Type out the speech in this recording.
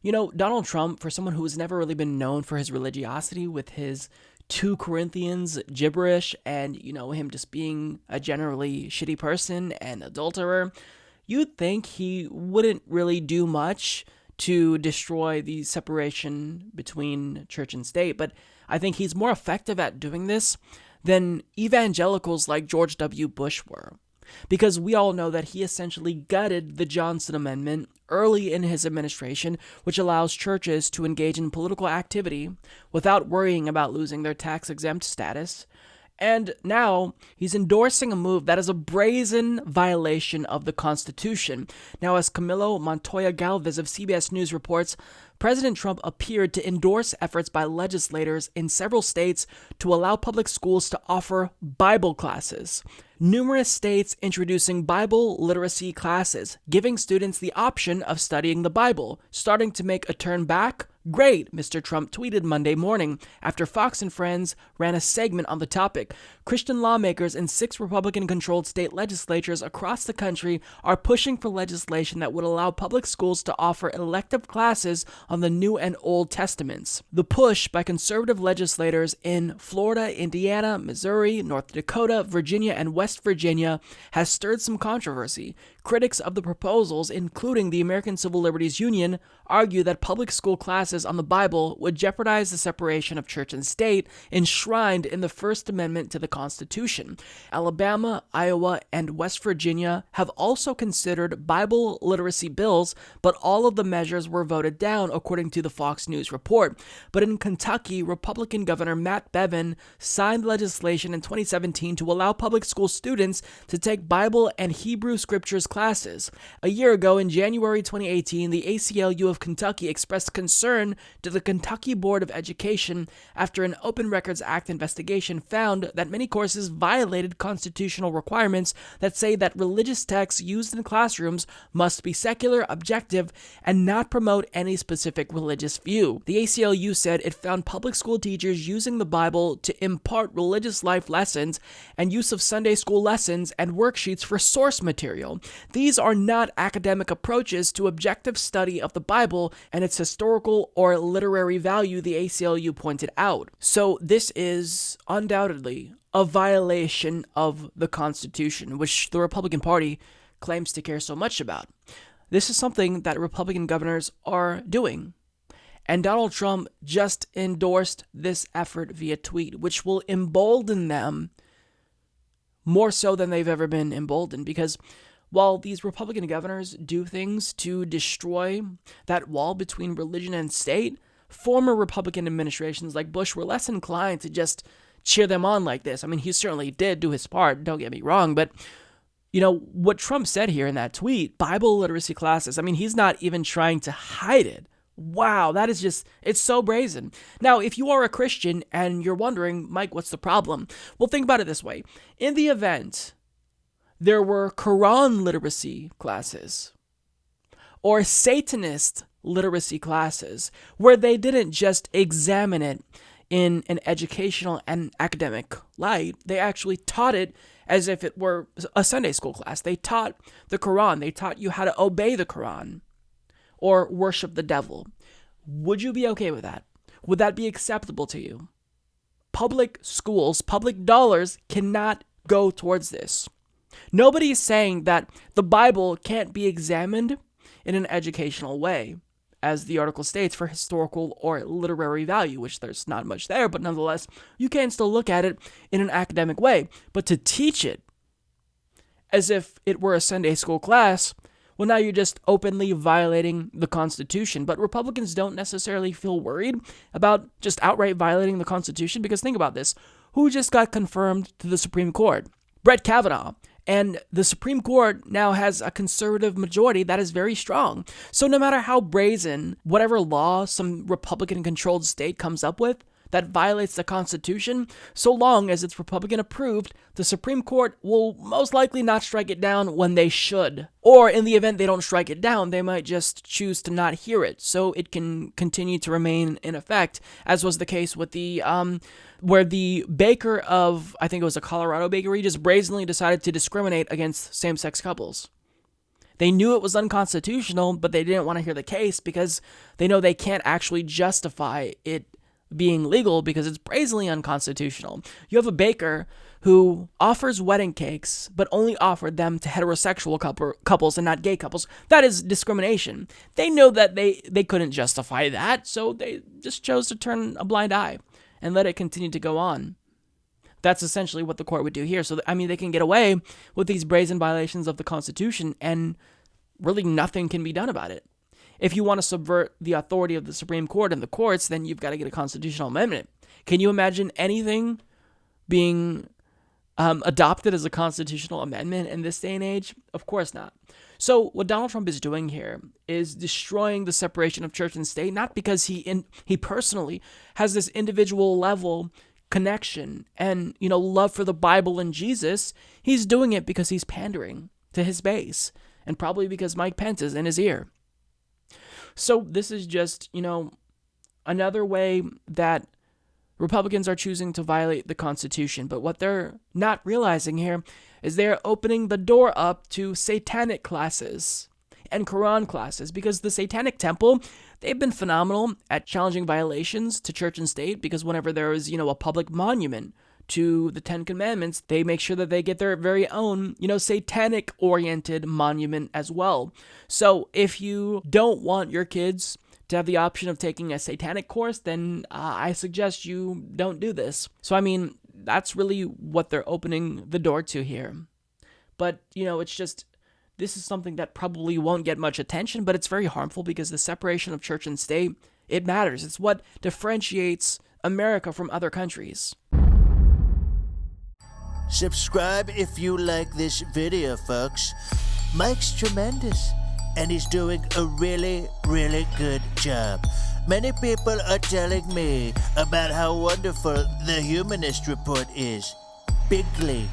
Donald Trump, for someone who has never really been known for his religiosity with his 2 Corinthians gibberish and, him just being a generally shitty person and adulterer, you'd think he wouldn't really do much to destroy the separation between church and state. But I think he's more effective at doing this than evangelicals like George W. Bush were. Because we all know that he essentially gutted the Johnson Amendment early in his administration, which allows churches to engage in political activity without worrying about losing their tax-exempt status. And now he's endorsing a move that is a brazen violation of the Constitution. Now, as Camilo Montoya Galvez of CBS News reports, President Trump appeared to endorse efforts by legislators in several states to allow public schools to offer Bible classes. Numerous states introducing Bible literacy classes, giving students the option of studying the Bible, starting to make a turn back. Great, Mr. Trump tweeted Monday morning after Fox and Friends ran a segment on the topic. Christian lawmakers in 6 Republican-controlled state legislatures across the country are pushing for legislation that would allow public schools to offer elective classes on the New and Old Testaments. The push by conservative legislators in Florida, Indiana, Missouri, North Dakota, Virginia, and West Virginia has stirred some controversy. Critics of the proposals, including the American Civil Liberties Union, argue that public school classes on the Bible would jeopardize the separation of church and state enshrined in the First Amendment to the Constitution. Alabama, Iowa, and West Virginia have also considered Bible literacy bills, but all of the measures were voted down, according to the Fox News report. But in Kentucky, Republican Governor Matt Bevin signed legislation in 2017 to allow public school students to take Bible and Hebrew Scriptures classes. A year ago, in January 2018, the ACLU of Kentucky expressed concern to the Kentucky Board of Education after an Open Records Act investigation found that many courses violated constitutional requirements that say that religious texts used in classrooms must be secular, objective, and not promote any specific religious view. The ACLU said it found public school teachers using the Bible to impart religious life lessons and use of Sunday school lessons and worksheets for source material. These are not academic approaches to objective study of the Bible and its historical or literary value, the ACLU pointed out. So this is undoubtedly a violation of the Constitution, which the Republican Party claims to care so much about. This is something that Republican governors are doing. And Donald Trump just endorsed this effort via tweet, which will embolden them more so than they've ever been emboldened, because while these Republican governors do things to destroy that wall between religion and state, former Republican administrations like Bush were less inclined to just cheer them on like this. I mean, he certainly did do his part, don't get me wrong, but what Trump said here in that tweet, Bible literacy classes, I mean, he's not even trying to hide it. Wow, that is just, it's so brazen. Now, if you are a Christian and you're wondering, Mike, what's the problem? Well, think about it this way. In the event there were Quran literacy classes or Satanist literacy classes where they didn't just examine it in an educational and academic light, they actually taught it as if it were a Sunday school class. They taught the Quran. They taught you how to obey the Quran or worship the devil. Would you be okay with that? Would that be acceptable to you? Public schools, public dollars cannot go towards this. Nobody is saying that the Bible can't be examined in an educational way, as the article states, for historical or literary value, which there's not much there, but nonetheless, you can still look at it in an academic way. But to teach it as if it were a Sunday school class, well, now you're just openly violating the Constitution. But Republicans don't necessarily feel worried about just outright violating the Constitution, because think about this. Who just got confirmed to the Supreme Court? Brett Kavanaugh. And the Supreme Court now has a conservative majority that is very strong. So no matter how brazen whatever law some Republican-controlled state comes up with that violates the Constitution, so long as it's Republican approved, the Supreme Court will most likely not strike it down when they should. Or in the event they don't strike it down, they might just choose to not hear it, so it can continue to remain in effect, as was the case with the where the baker of, I think it was a Colorado bakery, just brazenly decided to discriminate against same-sex couples. They knew it was unconstitutional, but they didn't want to hear the case because they know they can't actually justify it being legal because it's brazenly unconstitutional. You have a baker who offers wedding cakes, but only offered them to heterosexual couples and not gay couples. That is discrimination. They know that they couldn't justify that, so they just chose to turn a blind eye and let it continue to go on. That's essentially what the court would do here. So, I mean, they can get away with these brazen violations of the Constitution, and really nothing can be done about it. If you want to subvert the authority of the Supreme Court and the courts, then you've got to get a constitutional amendment. Can you imagine anything being adopted as a constitutional amendment in this day and age? Of course not. So what Donald Trump is doing here is destroying the separation of church and state, not because he personally has this individual level connection and, love for the Bible and Jesus. He's doing it because he's pandering to his base, and probably because Mike Pence is in his ear. So this is just, another way that Republicans are choosing to violate the Constitution. But what they're not realizing here is they're opening the door up to satanic classes and Quran classes, because the Satanic Temple, they've been phenomenal at challenging violations to church and state, because whenever there is, a public monument to the Ten Commandments, they make sure that they get their very own, satanic-oriented monument as well. So if you don't want your kids to have the option of taking a satanic course, then I suggest you don't do this. So, I mean, that's really what they're opening the door to here. But, it's just, this is something that probably won't get much attention, but it's very harmful because the separation of church and state, it matters. It's what differentiates America from other countries. Subscribe if you like this video, folks. Mike's tremendous, and he's doing a really, really good job. Many people are telling me about how wonderful the Humanist Report is. Bigly.